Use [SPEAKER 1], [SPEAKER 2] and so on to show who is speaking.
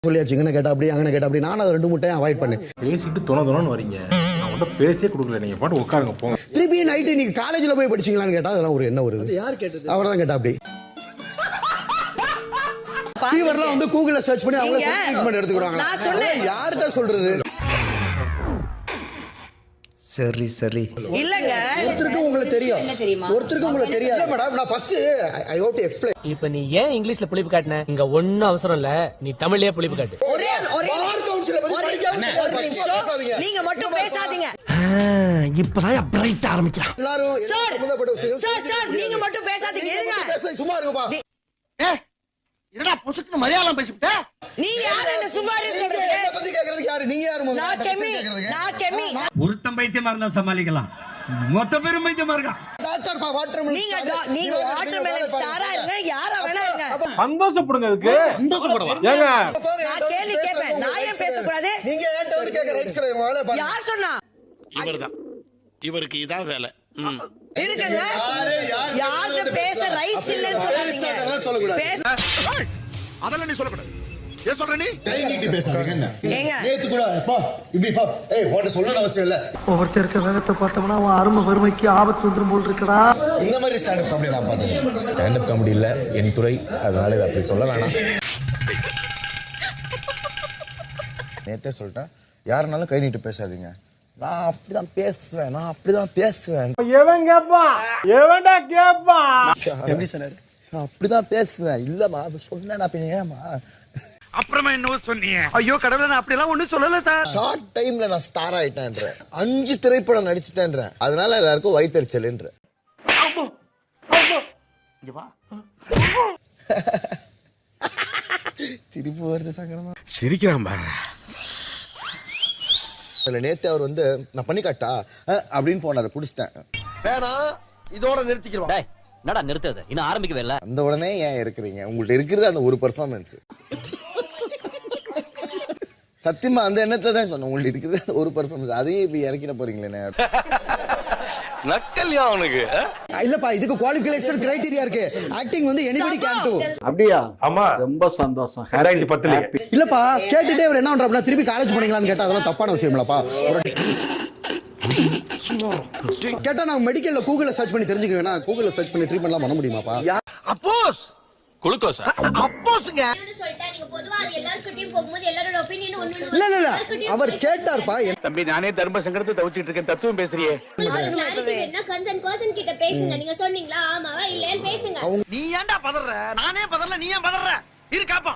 [SPEAKER 1] சொல்லியாச்சு இங்கே கேட்டா அப்படி அங்கே கேட்டா அப்படி நான் அதை 2 3 டைம் அவாய்ட் பண்ணேன்.
[SPEAKER 2] பேசிட்டு தொணன்னு வரீங்க. நான் உங்கள்கிட்ட பேசியே கொடுக்கல. நீங்கள் பாட்டு உட்காருங்க போங்க.
[SPEAKER 1] திருப்பி நைட்டு நீங்கள் காலேஜில் போய் படிச்சிங்களான்னு கேட்டால் அதெல்லாம் ஒரு என்ன வருது. யார் கேட்டது? அவர் தான் கேட்டா அப்படி. ஃபீவர்லாம் வந்து கூகுளில் சர்ச் பண்ணி அவங்கள ட்ரீட்மெண்ட் எடுத்துக்கிறாங்க. யார்கிட்ட சொல்றது? சரி சரி
[SPEAKER 3] இல்லங்க
[SPEAKER 1] ஒருத்தருக்கு உங்களுக்கு தெரியும், ஒருத்தருக்கு உங்களுக்கு தெரியாது மேடம். நான் first I hope to explain.
[SPEAKER 4] இப்போ நீ ஏன் இங்கிலீஷ்ல புளிப்பு காட்டுன? இங்க ஒண்ணும் அவசரம் இல்ல, நீ தமிழ்லயே புளிப்பு காட்டு.
[SPEAKER 1] பார் கவுன்சில பத்தி படிக்காம
[SPEAKER 3] நீங்க மட்டும் பேசாதீங்க.
[SPEAKER 5] இப்பதான் பிரைட் ஆரம்பிக்கலாம்.
[SPEAKER 1] எல்லாரும் சம்பந்தப்பட்ட
[SPEAKER 3] சார் சார் நீங்க மட்டும் பேசாதீங்க. இருங்க
[SPEAKER 1] சும்மா இருங்கப்பா.
[SPEAKER 5] என்னடா புசுக்குன்னு மலையாளம் பேசிவிட்ட?
[SPEAKER 3] நீ யார் என்ன சும்மா இருன்னு சொல்றீங்க?
[SPEAKER 1] என்ன பத்தி கேக்குறதுக்கு யாரு? நீங்க யாரு முதல்ல?
[SPEAKER 3] நான் கெமி.
[SPEAKER 5] ஒருத்தன் பைத்தியமா இருந்தா சமாளிக்கலாம், மொத்த பேரும் பைத்தியமா இருக்கா.
[SPEAKER 1] Doctor for watermelon.
[SPEAKER 3] நீங்க வாட்டர்மெலன் ஸ்டாரா இருங்க, யாரா வேணா இருங்க.
[SPEAKER 2] சந்தோஷப்படுங்க. அதுக்கு சந்தோஷப்படுவா ஏங்க?
[SPEAKER 3] நான் கேள்வி கேட்பேன், நான் ஏன் பேச கூடாது?
[SPEAKER 1] நீங்க ஏன்ட்ட வந்து கேக்குற ரைட்ஸ் கிடையாது. முதல்ல பாருங்க.
[SPEAKER 3] யார் சொன்னா?
[SPEAKER 6] இவர்தான். இவருக்கு இதான் வேலை.
[SPEAKER 3] இருக்குங்க. யாருக்கு பேச ரைட்ஸ் இல்லன்னு சொல்லாதீங்க.
[SPEAKER 1] அதெல்லாம் சொல்ல கூடாது.
[SPEAKER 6] அதெல்லாம் நீ சொல்லக்கூடாது. ஏன் சொல்ற நீ?
[SPEAKER 1] கை நீட்டி பேசாதீங்க. என்ன
[SPEAKER 3] ஏங்க
[SPEAKER 1] நேத்து கூட பா இப்படி பா ஏய் உன்கிட்ட சொல்லணும் அவசியம் இல்ல.
[SPEAKER 5] ஒவ்வொருத்தர் இருக்க வேகத்தை பார்த்தோம்னா அவன் அருமை வறுமைக்கு ஆபத்து வந்துரும் போல் இருக்கடா.
[SPEAKER 1] இந்த மாதிரி ஸ்டாண்ட் அப் காமெடி நான் பார்த்தேன்.
[SPEAKER 7] ஸ்டாண்ட் அப் காமெடி இல்ல என் துறை, அதனால இதை அப்படி சொல்ல வேணாம்.
[SPEAKER 1] நேத்தே சொல்லிட்டேன், யாருனாலும் கை நீட்டி பேசாதீங்க. நான் அப்படிதான் பேசுவேன், நான் அப்படிதான் பேசுவேன்.
[SPEAKER 2] எவன் கேப்பா? எவன்டா கேப்பா?
[SPEAKER 1] எப்படி சொன்னாரு? நான் அப்படிதான் பேசுவேன். இல்லம்மா சொன்னேன் ஏமா.
[SPEAKER 6] அப்புறமா என்ன சொன்னீங்க?
[SPEAKER 5] ஐயோ கடவுளே, நான் அப்படி எல்லாம் ஒண்ணும் சொல்லல சார்.
[SPEAKER 1] ஷார்ட் டைம்ல நான் ஸ்டார் ஆயிட்டேன்ற, 5 திரைப்படம் நடிச்சுட்டேன்ற, அதனால எல்லாருக்கும் வயிற்றுச்சல்ன்ற. சிரிப்பு வருது சங்கடமா.
[SPEAKER 6] சிரிக்கிறான் பாரு.
[SPEAKER 1] நேத்து அவர் வந்து நான் பண்ணி காட்டா அப்படின்னு போனாரு, புடிச்சிட்டேன்.
[SPEAKER 5] வேணா இதோட நிறுத்திக்கிறோம்.
[SPEAKER 4] என்னடா நிறுத்தது? இன்னும் ஆரம்பிக்கவே இல்ல.
[SPEAKER 1] அந்த உடனே ஏன் இருக்கிறீங்க? உங்கள்ட்ட இருக்கிறது அந்த ஒரு பெர்ஃபார்மன்ஸ். சத்தியமா அந்த எண்ணத்துல தான் சொன்னேன், உங்கள்ட்ட இருக்கிறது அந்த ஒரு பெர்ஃபார்மன்ஸ். அதையும் இப்ப இறக்கிட போறீங்களே.
[SPEAKER 6] நக்கல்யா அவனுக்கு.
[SPEAKER 1] இல்லப்பா, இதுக்கு குவாலிஃபிகேஷன் கிரைட்டீரியா இருக்கு. ஆக்டிங் வந்து எனிபடி கேன் டு.
[SPEAKER 8] அப்படியா?
[SPEAKER 2] ஆமா,
[SPEAKER 8] ரொம்ப சந்தோஷம்.
[SPEAKER 2] 2010
[SPEAKER 1] இல்லப்பா, கேட்டுட்டே அவர் என்ன பண்றாருன்னா திருப்பி காலேஜ் போனீங்களான்னு கேட்டா அதெல்லாம் தப்பான விஷயம் இல்லப்பா. கேட்டா நான் மெடிக்கல்ல கூகுள்ல சர்ச் பண்ணி தெரிஞ்சுக்கிறேன்னா கூகுள்ல சர்ச் பண்ணி ட்ரீட்மென்ட்லாம் பண்ண முடியுமாப்பா?
[SPEAKER 6] அப்போஸ் குளுக்கோஸா?
[SPEAKER 5] அப்போஸ்ங்க.
[SPEAKER 1] இல்ல இல்ல இல்ல அவர் கேட்டார்ப்பா.
[SPEAKER 8] தம்பி, நானே தர்ம சங்கடத்தை தவிச்சிட்டு இருக்கேன். தத்துவம் பேசுறியே.
[SPEAKER 9] கிட்ட பேசுங்க. நீங்க சொன்னீங்களா ஆமாவா இல்லையான்னு பேசுங்க.
[SPEAKER 5] நீ ஏன்டா பதற? நானே பதறல, நீ ஏன் பதற? இரு காப்பா.